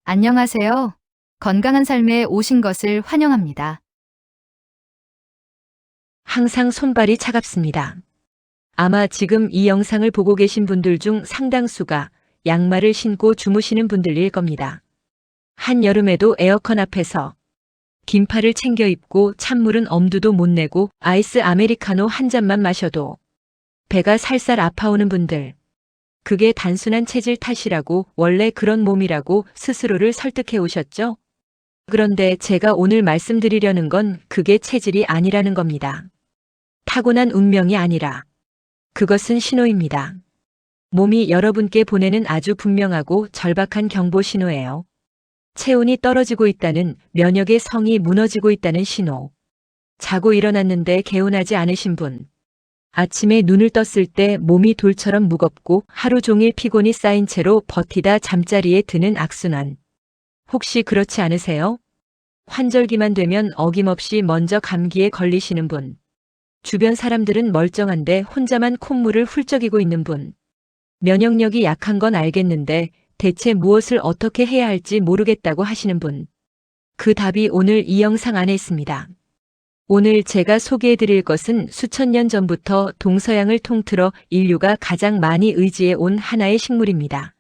안녕하세요. 건강한 삶에 오신 것을 환영합니다. 항상 손발이 차갑습니다. 아마 지금 이 영상을 보고 계신 분들 중 상당수가 양말을 신고 주무시는 분들일 겁니다. 한여름에도 에어컨 앞에서 긴팔을 챙겨 입고 찬물은 엄두도 못 내고 아이스 아메리카노 한 잔만 마셔도 배가 살살 아파오는 분들. 그게 단순한 체질 탓이라고, 원래 그런 몸이라고 스스로를 설득해 오셨죠? 그런데 제가 오늘 말씀드리려는 건 그게 체질이 아니라는 겁니다. 타고난 운명이 아니라 그것은 신호입니다. 몸이 여러분께 보내는 아주 분명하고 절박한 경보 신호예요. 체온이 떨어지고 있다는, 면역의 성이 무너지고 있다는 신호. 자고 일어났는데 개운하지 않으신 분. 아침에 눈을 떴을 때 몸이 돌처럼 무겁고 하루 종일 피곤이 쌓인 채로 버티다 잠자리에 드는 악순환. 혹시 그렇지 않으세요? 환절기만 되면 어김없이 먼저 감기에 걸리시는 분. 주변 사람들은 멀쩡한데 혼자만 콧물을 훌쩍이고 있는 분. 면역력이 약한 건 알겠는데 대체 무엇을 어떻게 해야 할지 모르겠다고 하시는 분. 그 답이 오늘 이 영상 안에 있습니다. 오늘 제가 소개해 드릴 것은 수천 년 전부터 동서양을 통틀어 인류가 가장 많이 의지해 온 하나의 식물입니다.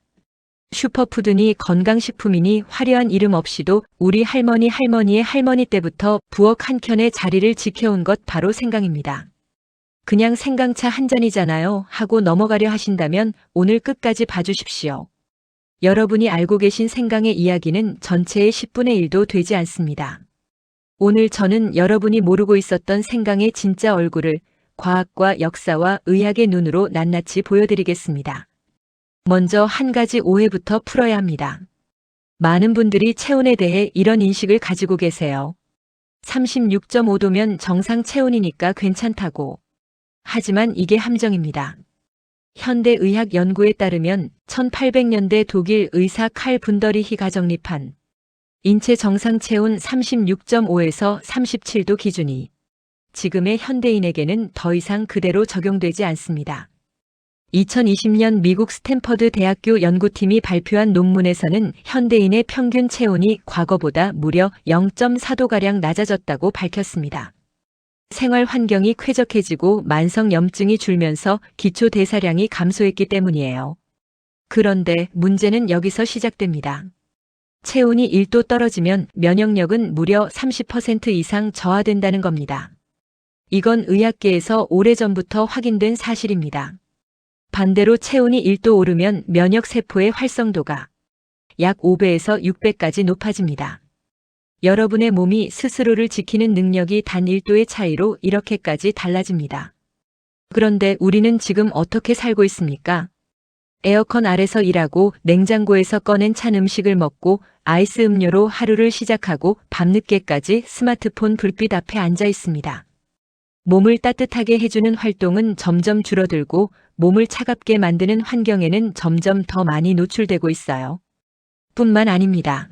슈퍼푸드니 건강식품이니 화려한 이름 없이도 우리 할머니의 할머니 때부터 부엌 한켠에 자리를 지켜온 것 바로 생강입니다. 그냥 생강차 한 잔이잖아요 하고 넘어가려 하신다면 오늘 끝까지 봐주십시오. 여러분이 알고 계신 생강의 이야기는 전체의 10분의 1도 되지 않습니다. 오늘 저는 여러분이 모르고 있었던 생강의 진짜 얼굴을 과학과 역사와 의학의 눈으로 낱낱이 보여드리겠습니다. 먼저 한 가지 오해부터 풀어야 합니다. 많은 분들이 체온에 대해 이런 인식을 가지고 계세요. 36.5도면 정상 체온이니까 괜찮다고. 하지만 이게 함정입니다. 현대의학 연구에 따르면 1800년대 독일 의사 칼 분더리히가 정립한 인체 정상 체온 36.5에서 37도 기준이 지금의 현대인에게는 더 이상 그대로 적용되지 않습니다. 2020년 미국 스탠퍼드 대학교 연구팀이 발표한 논문에서는 현대인의 평균 체온이 과거보다 무려 0.4도가량 낮아졌다고 밝혔습니다. 생활 환경이 쾌적해지고 만성 염증이 줄면서 기초 대사량이 감소했기 때문이에요. 그런데 문제는 여기서 시작됩니다. 체온이 1도 떨어지면 면역력은 무려 30% 이상 저하된다는 겁니다. 이건 의학계에서 오래전부터 확인된 사실입니다. 반대로 체온이 1도 오르면 면역세포의 활성도가 약 5배에서 6배까지 높아집니다. 여러분의 몸이 스스로를 지키는 능력이 단 1도의 차이로 이렇게까지 달라집니다. 그런데 우리는 지금 어떻게 살고 있습니까? 에어컨 아래서 일하고 냉장고에서 꺼낸 찬 음식을 먹고 아이스 음료로 하루를 시작하고 밤늦게까지 스마트폰 불빛 앞에 앉아 있습니다. 몸을 따뜻하게 해주는 활동은 점점 줄어들고 몸을 차갑게 만드는 환경에는 점점 더 많이 노출되고 있어요. 뿐만 아닙니다.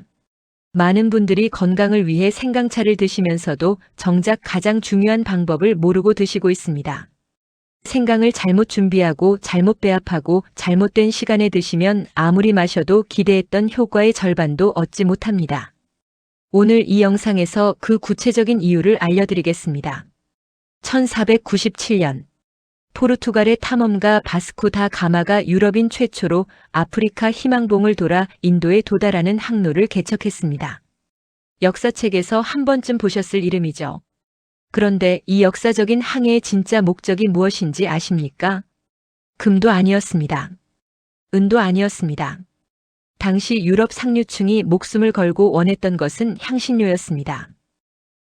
많은 분들이 건강을 위해 생강차를 드시면서도 정작 가장 중요한 방법을 모르고 드시고 있습니다. 생강을 잘못 준비하고 잘못 배합하고 잘못된 시간에 드시면 아무리 마셔도 기대했던 효과의 절반도 얻지 못합니다. 오늘 이 영상에서 그 구체적인 이유를 알려드리겠습니다. 1497년 포르투갈의 탐험가 바스코 다 가마가 유럽인 최초로 아프리카 희망봉을 돌아 인도에 도달하는 항로를 개척했습니다. 역사책에서 한 번쯤 보셨을 이름이죠. 그런데 이 역사적인 항해의 진짜 목적이 무엇인지 아십니까? 금도 아니었습니다. 은도 아니었습니다. 당시 유럽 상류층이 목숨을 걸고 원했던 것은 향신료였습니다.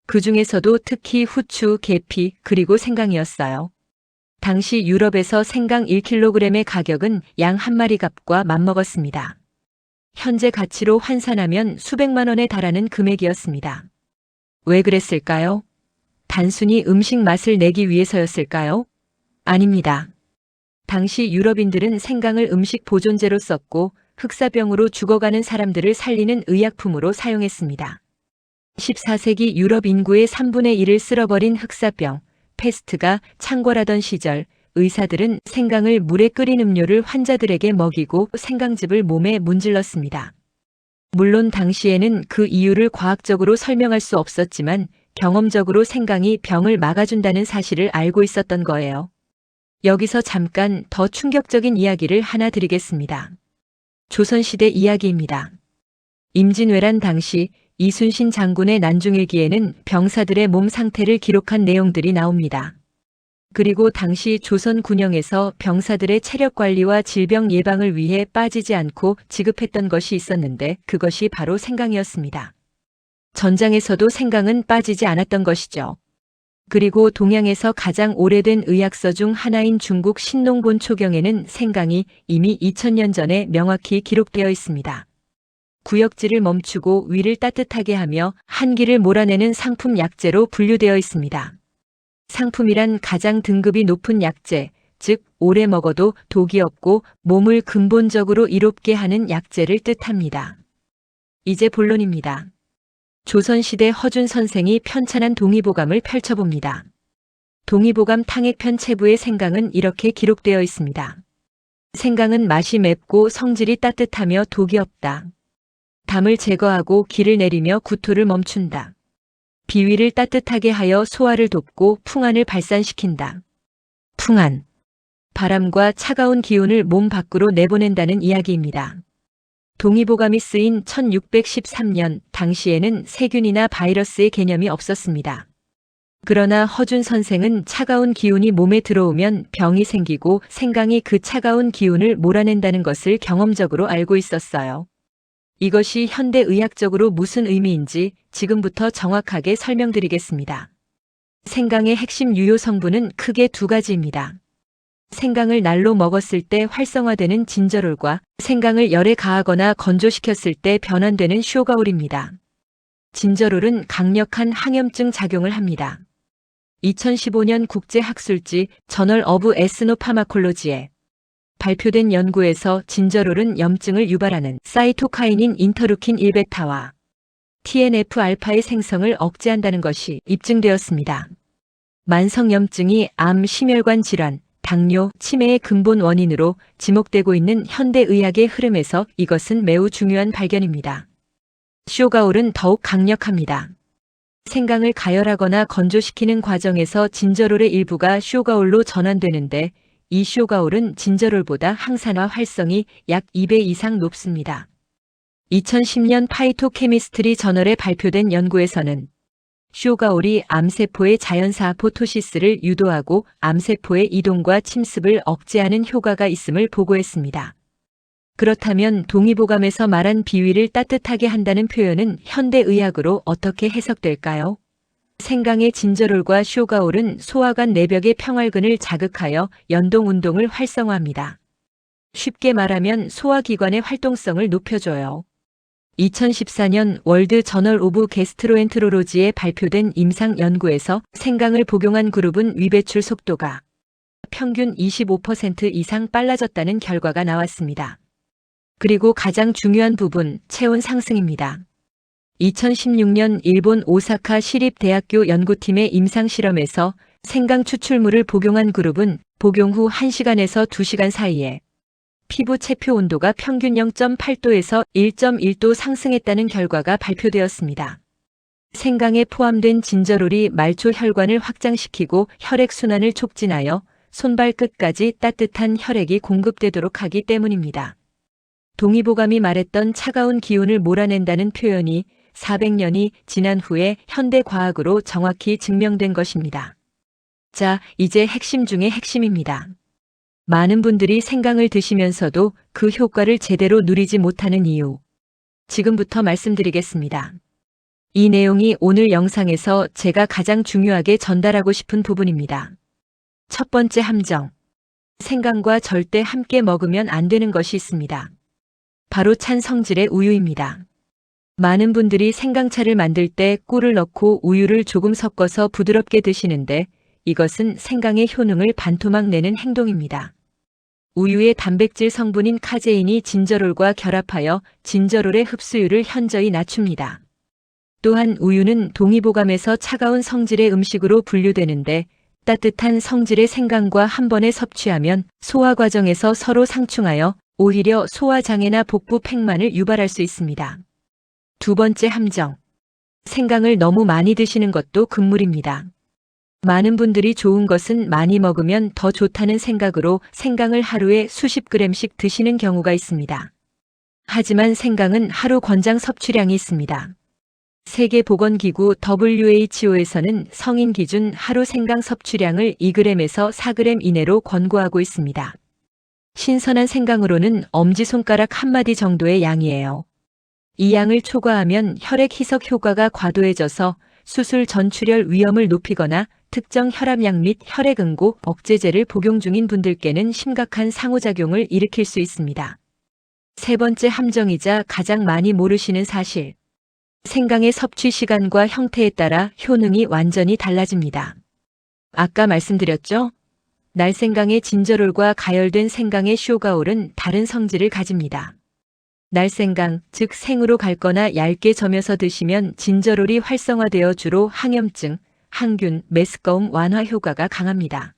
그 중에서도 특히 후추, 계피, 그리고 생강이었어요. 당시 유럽에서 생강 1kg의 가격은 양 한 마리 값과 맞먹었습니다. 현재 가치로 환산하면 수백만 원에 달하는 금액이었습니다. 왜 그랬을까요? 단순히 음식 맛을 내기 위해서였을까요? 아닙니다. 당시 유럽인들은 생강을 음식 보존제로 썼고 흑사병으로 죽어가는 사람들을 살리는 의약품으로 사용했습니다. 14세기 유럽 인구의 3분의 1을 쓸어버린 흑사병, 패스트가 창궐하던 시절 의사들은 생강을 물에 끓인 음료를 환자들에게 먹이고 생강즙을 몸에 문질렀습니다. 물론 당시에는 그 이유를 과학적으로 설명할 수 없었지만 경험적으로 생강이 병을 막아준다는 사실을 알고 있었던 거예요. 여기서 잠깐 더 충격적인 이야기를 하나 드리겠습니다. 조선시대 이야기입니다. 임진왜란 당시 이순신 장군의 난중일기에는 병사들의 몸 상태를 기록한 내용들이 나옵니다. 그리고 당시 조선 군영에서 병사들의 체력 관리와 질병 예방을 위해 빠지지 않고 지급했던 것이 있었는데 그것이 바로 생강이었습니다. 전장에서도 생강은 빠지지 않았던 것이죠. 그리고 동양에서 가장 오래된 의학서 중 하나인 중국 신농본 초경에는 생강이 이미 2000년 전에 명확히 기록되어 있습니다. 구역질을 멈추고 위를 따뜻하게 하며 한기를 몰아내는 상품 약재로 분류되어 있습니다. 상품이란 가장 등급이 높은 약재, 즉 오래 먹어도 독이 없고 몸을 근본적으로 이롭게 하는 약재를 뜻합니다. 이제 본론입니다. 조선시대 허준 선생이 편찬한 동의보감을 펼쳐봅니다. 동의보감 탕액편 체부의 생강은 이렇게 기록되어 있습니다. 생강은 맛이 맵고 성질이 따뜻하며 독이 없다. 담을 제거하고 기를 내리며 구토를 멈춘다. 비위를 따뜻하게 하여 소화를 돕고 풍안을 발산시킨다. 풍안. 바람과 차가운 기운을 몸 밖으로 내보낸다는 이야기입니다. 동의보감이 쓰인 1613년 당시에는 세균이나 바이러스의 개념이 없었습니다. 그러나 허준 선생은 차가운 기운이 몸에 들어오면 병이 생기고 생강이 그 차가운 기운을 몰아낸다는 것을 경험적으로 알고 있었어요. 이것이 현대의학적으로 무슨 의미인지 지금부터 정확하게 설명드리겠습니다. 생강의 핵심 유효 성분은 크게 두 가지입니다. 생강을 날로 먹었을 때 활성화되는 진저롤과 생강을 열에 가하거나 건조시켰을 때 변환되는 쇼가올입니다. 진저롤은 강력한 항염증 작용을 합니다. 2015년 국제학술지 저널 오브 에스노파마콜로지에 발표된 연구에서 진저롤은 염증을 유발하는 사이토카인인 인터루킨 1베타와 TNF-알파의 생성을 억제한다는 것이 입증되었습니다. 만성염증이 암, 심혈관 질환, 당뇨, 치매의 근본 원인으로 지목되고 있는 현대의학의 흐름에서 이것은 매우 중요한 발견입니다. 쇼가올은 더욱 강력합니다. 생강을 가열하거나 건조시키는 과정에서 진저롤의 일부가 쇼가올로 전환되는데 이 쇼가올은 진저롤보다 항산화 활성이 약 2배 이상 높습니다. 2010년 파이토케미스트리 저널에 발표된 연구에서는 쇼가올이 암세포의 자연사 아포토시스를 유도하고 암세포의 이동과 침습을 억제하는 효과가 있음을 보고했습니다. 그렇다면 동의보감에서 말한 비위를 따뜻하게 한다는 표현은 현대의학으로 어떻게 해석될까요? 생강의 진저롤과 쇼가올은 소화관 내벽의 평활근을 자극하여 연동운동을 활성화합니다. 쉽게 말하면 소화기관의 활동성을 높여줘요. 2014년 월드 저널 오브 게스트로엔테롤로지에 발표된 임상 연구에서 생강을 복용한 그룹은 위배출 속도가 평균 25% 이상 빨라졌다는 결과가 나왔습니다. 그리고 가장 중요한 부분, 체온 상승입니다. 2016년 일본 오사카 시립대학교 연구팀의 임상실험에서 생강 추출물을 복용한 그룹은 복용 후 1시간에서 2시간 사이에 피부 체표 온도가 평균 0.8도에서 1.1도 상승했다는 결과가 발표되었습니다. 생강에 포함된 진저롤이 말초 혈관을 확장시키고 혈액순환을 촉진하여 손발 끝까지 따뜻한 혈액이 공급되도록 하기 때문입니다. 동의보감이 말했던 차가운 기운을 몰아낸다는 표현이 400년이 지난 후에 현대과학으로 정확히 증명된 것입니다. 자, 이제 핵심 중의 핵심입니다. 많은 분들이 생강을 드시면서도 그 효과를 제대로 누리지 못하는 이유. 지금부터 말씀드리겠습니다. 이 내용이 오늘 영상에서 제가 가장 중요하게 전달하고 싶은 부분입니다. 첫 번째 함정. 생강과 절대 함께 먹으면 안 되는 것이 있습니다. 바로 찬 성질의 우유입니다. 많은 분들이 생강차를 만들 때 꿀을 넣고 우유를 조금 섞어서 부드럽게 드시는데 이것은 생강의 효능을 반토막 내는 행동입니다. 우유의 단백질 성분인 카제인이 진저롤과 결합하여 진저롤의 흡수율을 현저히 낮춥니다. 또한 우유는 동의보감에서 차가운 성질의 음식으로 분류되는데 따뜻한 성질의 생강과 한 번에 섭취하면 소화 과정에서 서로 상충하여 오히려 소화장애나 복부 팽만을 유발할 수 있습니다. 두 번째 함정. 생강을 너무 많이 드시는 것도 금물입니다. 많은 분들이 좋은 것은 많이 먹으면 더 좋다는 생각으로 생강을 하루에 수십 그램씩 드시는 경우가 있습니다. 하지만 생강은 하루 권장 섭취량이 있습니다. 세계보건기구 WHO에서는 성인 기준 하루 생강 섭취량을 2g에서 4g 이내로 권고하고 있습니다. 신선한 생강으로는 엄지손가락 한마디 정도의 양이에요. 이 양을 초과하면 혈액 희석 효과가 과도해져서 수술 전출혈 위험을 높이거나 특정 혈압약 및 혈액응고 억제제를 복용 중인 분들께는 심각한 상호작용을 일으킬 수 있습니다. 세 번째 함정이자 가장 많이 모르시는 사실. 생강의 섭취 시간과 형태에 따라 효능이 완전히 달라집니다. 아까 말씀드렸죠? 날생강의 진저롤과 가열된 생강의 쇼가올은 다른 성질을 가집니다. 날생강, 즉 생으로 갈거나 얇게 저며서 드시면 진저롤이 활성화되어 주로 항염증, 항균, 메스꺼움 완화 효과가 강합니다.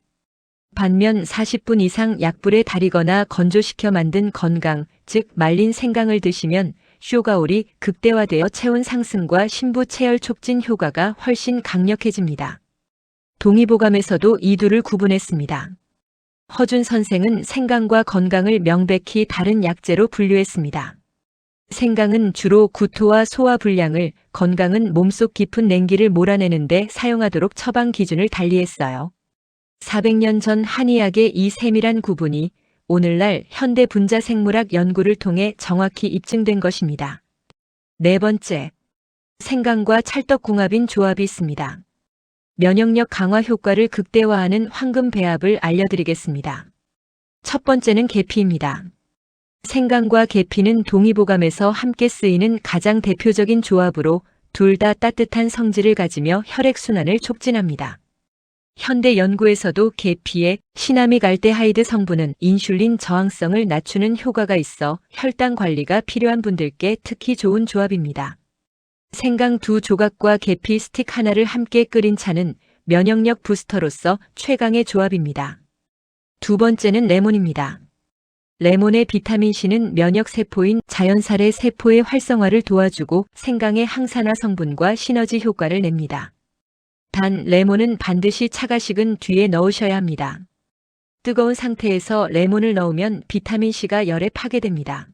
반면 40분 이상 약불에 달이거나 건조시켜 만든 건강, 즉 말린 생강을 드시면 쇼가올이 극대화되어 체온 상승과 신부 체열 촉진 효과가 훨씬 강력해집니다. 동의보감에서도 이 둘을 구분했습니다. 허준 선생은 생강과 건강을 명백히 다른 약재로 분류했습니다. 생강은 주로 구토와 소화 불량을, 건강은 몸속 깊은 냉기를 몰아내는데 사용하도록 처방 기준을 달리했어요. 400년 전 한의학의 이 세밀한 구분이 오늘날 현대 분자생물학 연구를 통해 정확히 입증된 것입니다. 네 번째, 생강과 찰떡궁합인 조합이 있습니다. 면역력 강화 효과를 극대화하는 황금 배합을 알려드리겠습니다. 첫 번째는 계피입니다. 생강과 계피는 동의보감에서 함께 쓰이는 가장 대표적인 조합으로 둘 다 따뜻한 성질을 가지며 혈액순환을 촉진합니다. 현대 연구에서도 계피의 시나믹알데하이드 성분은 인슐린 저항성을 낮추는 효과가 있어 혈당 관리가 필요한 분들께 특히 좋은 조합입니다. 생강 2조각과 계피 스틱 하나를 함께 끓인 차는 면역력 부스터로서 최강의 조합입니다. 두 번째는 레몬입니다. 레몬의 비타민C는 면역세포인 자연살의 세포의 활성화를 도와주고 생강의 항산화 성분과 시너지 효과를 냅니다. 단 레몬은 반드시 차가 식은 뒤에 넣으셔야 합니다. 뜨거운 상태에서 레몬을 넣으면 비타민C가 열에 파괴됩니다.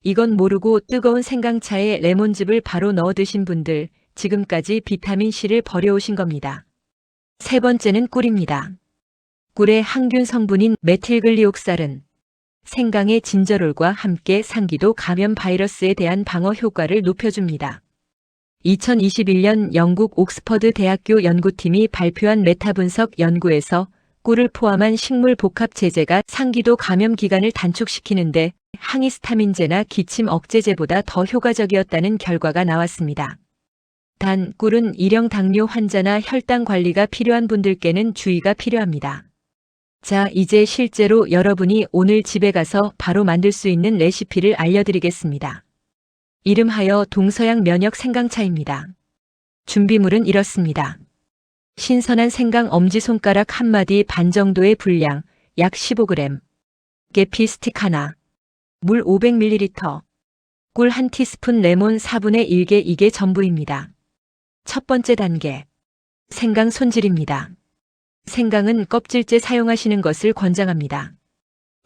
이건 모르고 뜨거운 생강차에 레몬즙을 바로 넣어 드신 분들, 지금까지 비타민C를 버려오신 겁니다. 세 번째는 꿀입니다. 꿀의 항균 성분인 메틸글리옥살은 생강의 진저롤과 함께 상기도 감염 바이러스에 대한 방어 효과를 높여줍니다. 2021년 영국 옥스퍼드 대학교 연구팀이 발표한 메타 분석 연구에서 꿀을 포함한 식물 복합 제제가 상기도 감염 기간을 단축시키는데 항히스타민제나 기침 억제제보다 더 효과적이었다는 결과가 나왔습니다. 단 꿀은 일형 당뇨 환자나 혈당 관리가 필요한 분들께는 주의가 필요합니다. 자, 이제 실제로 여러분이 오늘 집에 가서 바로 만들 수 있는 레시피를 알려드리겠습니다. 이름하여 동서양 면역 생강차입니다. 준비물은 이렇습니다. 신선한 생강 엄지손가락 한마디 반 정도의 분량, 약 15g. 계피 스틱 하나. 물 500ml. 꿀 1티스푼, 레몬 4분의 1개. 이게 전부입니다. 첫 번째 단계. 생강 손질입니다. 생강은 껍질째 사용하시는 것을 권장합니다.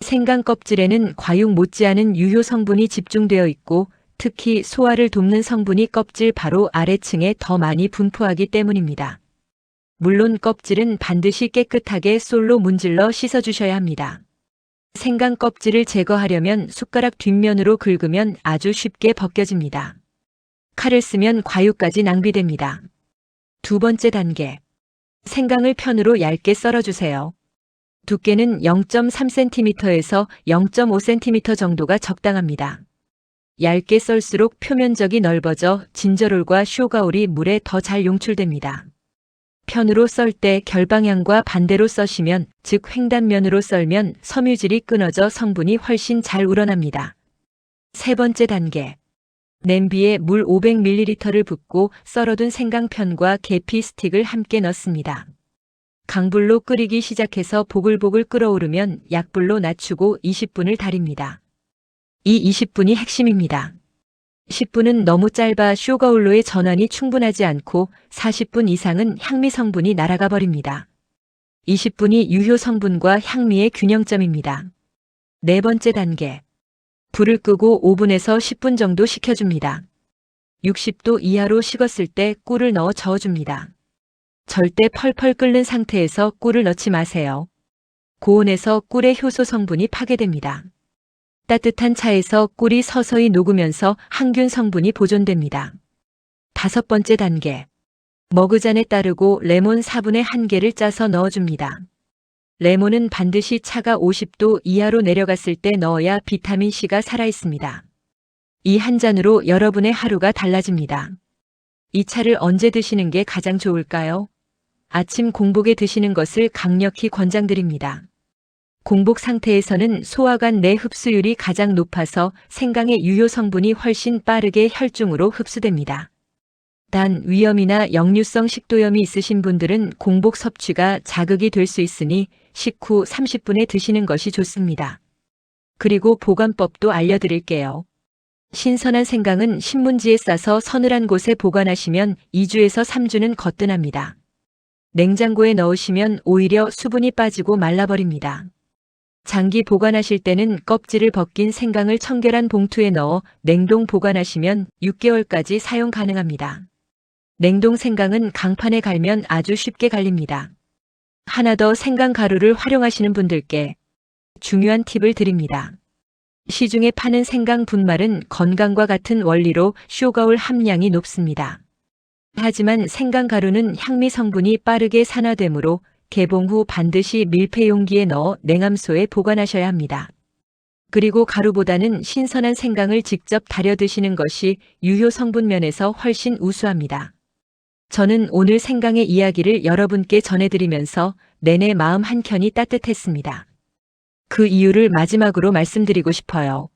생강 껍질에는 과육 못지않은 유효 성분이 집중되어 있고 특히 소화를 돕는 성분이 껍질 바로 아래층에 더 많이 분포하기 때문입니다. 물론 껍질은 반드시 깨끗하게 솔로 문질러 씻어주셔야 합니다. 생강 껍질을 제거하려면 숟가락 뒷면으로 긁으면 아주 쉽게 벗겨집니다. 칼을 쓰면 과육까지 낭비됩니다. 두 번째 단계. 생강을 편으로 얇게 썰어주세요. 두께는 0.3cm에서 0.5cm 정도가 적당합니다. 얇게 썰수록 표면적이 넓어져 진저롤과 쇼가올이 물에 더 잘 용출됩니다. 편으로 썰 때 결방향과 반대로 써시면, 즉 횡단면으로 썰면 섬유질이 끊어져 성분이 훨씬 잘 우러납니다. 세 번째 단계. 냄비에 물 500ml를 붓고 썰어둔 생강편과 계피 스틱을 함께 넣습니다. 강불로 끓이기 시작해서 보글보글 끓어오르면 약불로 낮추고 20분을 달입니다. 이 20분이 핵심입니다. 10분은 너무 짧아 슈거울로의 전환이 충분하지 않고 40분 이상은 향미 성분이 날아가 버립니다. 20분이 유효 성분과 향미의 균형점입니다. 네 번째 단계. 불을 끄고 5분에서 10분 정도 식혀줍니다. 60도 이하로 식었을 때 꿀을 넣어 저어줍니다. 절대 펄펄 끓는 상태에서 꿀을 넣지 마세요. 고온에서 꿀의 효소 성분이 파괴됩니다. 따뜻한 차에서 꿀이 서서히 녹으면서 항균 성분이 보존됩니다. 다섯 번째 단계. 머그잔에 따르고 레몬 4분의 1개를 짜서 넣어줍니다. 레몬은 반드시 차가 50도 이하로 내려갔을 때 넣어야 비타민C가 살아있습니다. 이 한 잔으로 여러분의 하루가 달라집니다. 이 차를 언제 드시는 게 가장 좋을까요? 아침 공복에 드시는 것을 강력히 권장드립니다. 공복 상태에서는 소화관 내 흡수율이 가장 높아서 생강의 유효 성분이 훨씬 빠르게 혈중으로 흡수됩니다. 단 위염이나 역류성 식도염이 있으신 분들은 공복 섭취가 자극이 될 수 있으니 식후 30분에 드시는 것이 좋습니다. 그리고 보관법도 알려드릴게요. 신선한 생강은 신문지에 싸서 서늘한 곳에 보관하시면 2주에서 3주는 거뜬합니다. 냉장고에 넣으시면 오히려 수분이 빠지고 말라버립니다. 장기 보관하실 때는 껍질을 벗긴 생강을 청결한 봉투에 넣어 냉동 보관하시면 6개월까지 사용 가능합니다. 냉동 생강은 강판에 갈면 아주 쉽게 갈립니다. 하나 더 생강 가루를 활용하시는 분들께 중요한 팁을 드립니다. 시중에 파는 생강 분말은 건강과 같은 원리로 슈거울 함량이 높습니다. 하지만 생강 가루는 향미 성분이 빠르게 산화되므로 개봉 후 반드시 밀폐 용기에 넣어 냉암소에 보관하셔야 합니다. 그리고 가루보다는 신선한 생강을 직접 달여 드시는 것이 유효 성분 면에서 훨씬 우수합니다. 저는 오늘 생강의 이야기를 여러분께 전해드리면서 내내 마음 한켠이 따뜻했습니다. 그 이유를 마지막으로 말씀드리고 싶어요.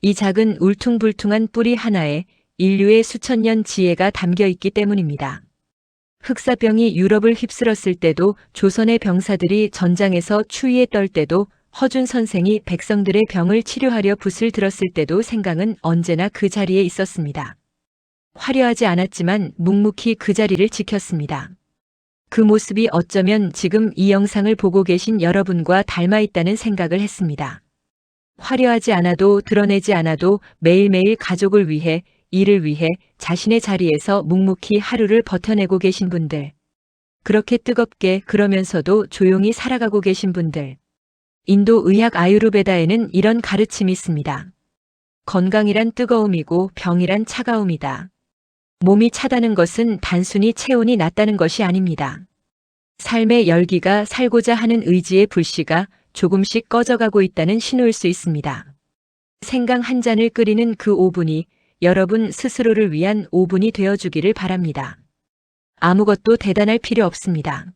이 작은 울퉁불퉁한 뿌리 하나에 인류의 수천 년 지혜가 담겨 있기 때문입니다. 흑사병이 유럽을 휩쓸었을 때도, 조선의 병사들이 전장에서 추위에 떨 때도, 허준 선생이 백성들의 병을 치료하려 붓을 들었을 때도 생강은 언제나 그 자리에 있었습니다. 화려하지 않았지만 묵묵히 그 자리를 지켰습니다. 그 모습이 어쩌면 지금 이 영상을 보고 계신 여러분과 닮아 있다는 생각을 했습니다. 화려하지 않아도 드러내지 않아도 매일매일 가족을 위해, 일을 위해 자신의 자리에서 묵묵히 하루를 버텨내고 계신 분들. 그렇게 뜨겁게 그러면서도 조용히 살아가고 계신 분들. 인도 의학 아유르베다에는 이런 가르침이 있습니다. 건강이란 뜨거움이고 병이란 차가움이다. 몸이 차다는 것은 단순히 체온이 낮다는 것이 아닙니다. 삶의 열기가 살고자 하는 의지의 불씨가 조금씩 꺼져가고 있다는 신호일 수 있습니다. 생강 한 잔을 끓이는 그 5분이 여러분 스스로를 위한 5분이 되어주기를 바랍니다. 아무것도 대단할 필요 없습니다.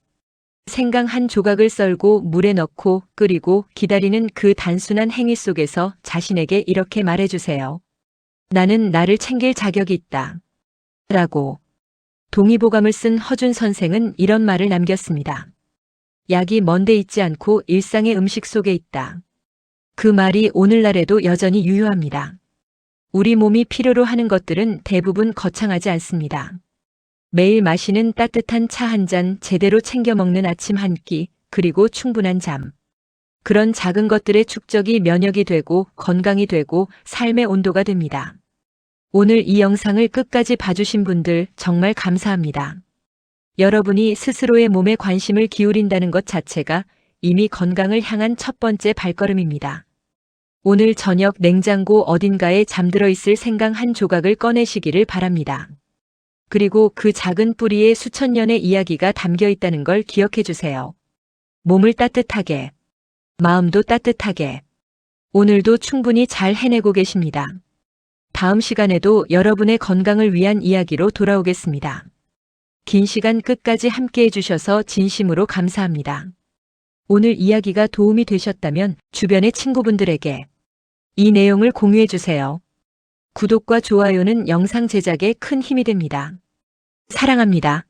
생강 한 조각을 썰고 물에 넣고 끓이고 기다리는 그 단순한 행위 속에서 자신에게 이렇게 말해주세요. 나는 나를 챙길 자격이 있다. 라고. 동의보감을 쓴 허준 선생은 이런 말을 남겼습니다. 약이 먼데 있지 않고 일상의 음식 속에 있다. 그 말이 오늘날에도 여전히 유효합니다. 우리 몸이 필요로 하는 것들은 대부분 거창하지 않습니다. 매일 마시는 따뜻한 차 한 잔, 제대로 챙겨 먹는 아침 한 끼, 그리고 충분한 잠. 그런 작은 것들의 축적이 면역이 되고 건강이 되고 삶의 온도가 됩니다. 오늘 이 영상을 끝까지 봐주신 분들 정말 감사합니다. 여러분이 스스로의 몸에 관심을 기울인다는 것 자체가 이미 건강을 향한 첫 번째 발걸음입니다. 오늘 저녁 냉장고 어딘가에 잠들어 있을 생강 한 조각을 꺼내시기를 바랍니다. 그리고 그 작은 뿌리에 수천 년의 이야기가 담겨 있다는 걸 기억해 주세요. 몸을 따뜻하게, 마음도 따뜻하게. 오늘도 충분히 잘 해내고 계십니다. 다음 시간에도 여러분의 건강을 위한 이야기로 돌아오겠습니다. 긴 시간 끝까지 함께 해주셔서 진심으로 감사합니다. 오늘 이야기가 도움이 되셨다면 주변의 친구분들에게 이 내용을 공유해 주세요. 구독과 좋아요는 영상 제작에 큰 힘이 됩니다. 사랑합니다.